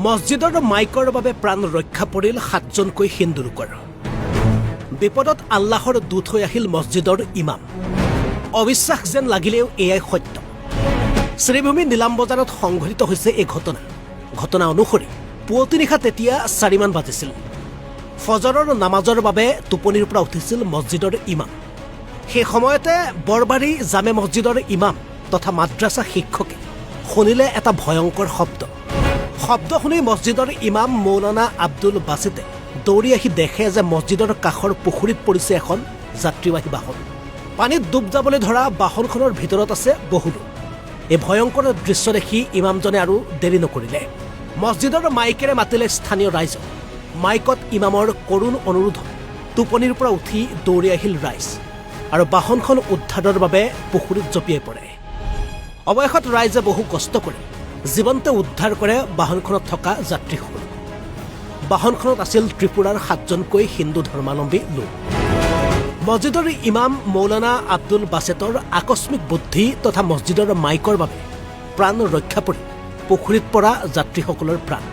মছজিদৰ মাইকৰ বাবে প্ৰাণ ৰক্ষা পৰিল ৭জনকৈ হিন্দু লোকৰ। বিপদত আল্লাহৰ দূত হৈ আহিল মছজিদৰ ইমাম। অবিশ্বাস যেন লাগিলেও এয়াই সত্য। শ্ৰীভূমি নীলাম বজাৰত সংঘটিত হৈছে এই ঘটনা অনুসৰি পুৱতি নিশা তেতিয়া ৪মান বাজিছিল। ফজৰৰ নামাজৰ বাবে টোপনিৰ পৰা উঠিছিল মছজিদৰ ইমাম। সেই সময়তে বৰবাৰী জামে মছজিদৰ ইমাম তথা মাদ্ৰাছা শিক্ষকে শুনিলে এটা ভয়ংকৰ শব্দ শুনি মছজিদৰ ইমাম মৌলানা আব্দুল বাছিতে দৌৰি আহি দেখে যে মছজিদৰ কাষৰ পুখুৰীত পৰিছে এখন যাত্ৰীবাহী বাহন। পানীত ডুব যাবলৈ ধৰা বাহনখনৰ ভিতৰত আছে বহু লোক। এই ভয়ংকৰ দৃশ্য দেখি ইমামজনে আৰু দেৰি নকৰিলে। মছজিদৰ মাইকেৰে মাতিলে স্থানীয় ৰাইজক। মাইকত ইমামৰ কৰুণ অনুৰোধত টোপনিৰ পৰা উঠি দৌৰি আহিল ৰাইজ আৰু বাহনখন উদ্ধাৰৰ বাবে পুখুৰীত জঁপিয়াই পৰে। অৱশেষত ৰাইজে বহু কষ্ট কৰি জীৱন্তে উদ্ধাৰ কৰে বাহনখনত থকা যাত্ৰীসকল। বাহনখনত আছিল ত্ৰিপুৰাৰ ৭জনকৈ হিন্দু ধৰ্মাৱলম্বী লোক। মছজিদৰ ইমাম মৌলানা আব্দুল বাছেটৰ আকস্মিক বুদ্ধি তথা মছজিদৰ মাইকৰ বাবে প্ৰাণ ৰক্ষা পৰি পুখুৰীত পৰা যাত্ৰীসকলৰ প্ৰাণ।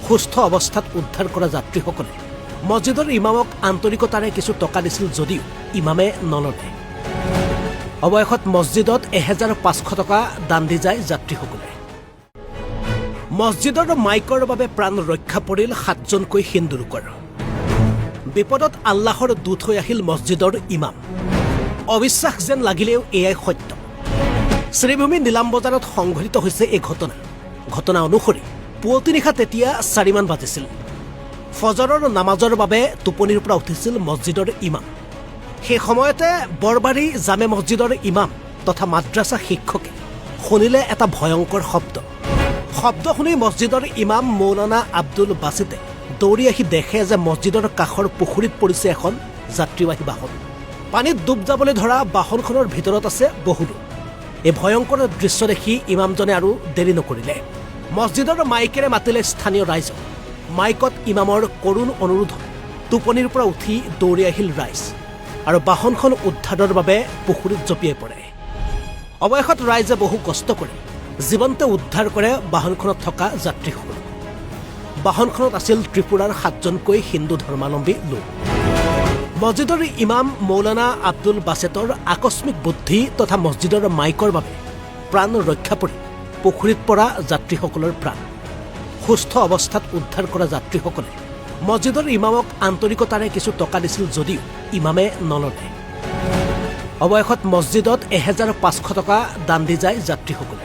সুস্থ অৱস্থাত উদ্ধাৰ কৰা যাত্ৰীসকলে মছজিদৰ ইমামক আন্তৰিকতাৰে কিছু টকা দিছিল যদিও ইমামে নললে। অৱশেষত মছজিদত ১৫০০ টকা দান দি যায় যাত্ৰীসকলে। মছজিদৰ মাইকৰ বাবে প্ৰাণ ৰক্ষা পৰিল ৭জনকৈ হিন্দু লোকৰ। বিপদত আল্লাহৰ দূত হৈ আহিল মছজিদৰ ইমাম। অবিশ্বাস যেন লাগিলেও এয়াই সত্য। শ্ৰীভূমি নীলাম বজাৰত সংঘটিত হৈছে এই ঘটনা অনুসৰি পুৱতি নিশা তেতিয়া ৪মান বাজিছিল। ফজৰৰ নামাজৰ বাবে টোপনিৰ পৰা উঠিছিল মছজিদৰ ইমাম। সেই সময়তে বৰবাৰী জামে মছজিদৰ ইমাম তথা মাদ্ৰাছা শিক্ষকে শুনিলে এটা ভয়ংকৰ শব্দ শুনি মছজিদৰ ইমাম মৌলানা আব্দুল বাছিতে দৌৰি আহি দেখে যে মছজিদৰ কাষৰ পুখুৰীত পৰিছে এখন যাত্ৰীবাহী বাহন। পানীত ডুব যাবলৈ ধৰা বাহনখনৰ ভিতৰত আছে বহু লোক। এই ভয়ংকৰ দৃশ্য দেখি ইমামজনে আৰু দেৰি নকৰিলে। মছজিদৰ মাইকেৰে মাতিলে স্থানীয় ৰাইজক। মাইকত ইমামৰ কৰুণ অনুৰোধত টোপনিৰ পৰা উঠি দৌৰি আহিল ৰাইজ আৰু বাহনখন উদ্ধাৰৰ বাবে পুখুৰীত জঁপিয়াই পৰে। অৱশেষত ৰাইজে বহু কষ্ট কৰি জীৱন্তে উদ্ধাৰ কৰে বাহনখনত থকা যাত্ৰীসকল। বাহনখনত আছিল ত্ৰিপুৰাৰ ৭জনকৈ হিন্দু ধৰ্মাৱলম্বী লোক। মছজিদৰ ইমাম মৌলানা আব্দুল বাছেটৰ আকস্মিক বুদ্ধি তথা মছজিদৰ মাইকৰ বাবে প্ৰাণ ৰক্ষা পৰি পুখুৰীত পৰা যাত্ৰীসকলৰ প্ৰাণ। সুস্থ অৱস্থাত উদ্ধাৰ কৰা যাত্ৰীসকলে মছজিদৰ ইমামক আন্তৰিকতাৰে কিছু টকা দিছিল যদিও ইমামে নললে। অৱশেষত মছজিদত ১৫০০ টকা দান দি যায় যাত্ৰীসকলে।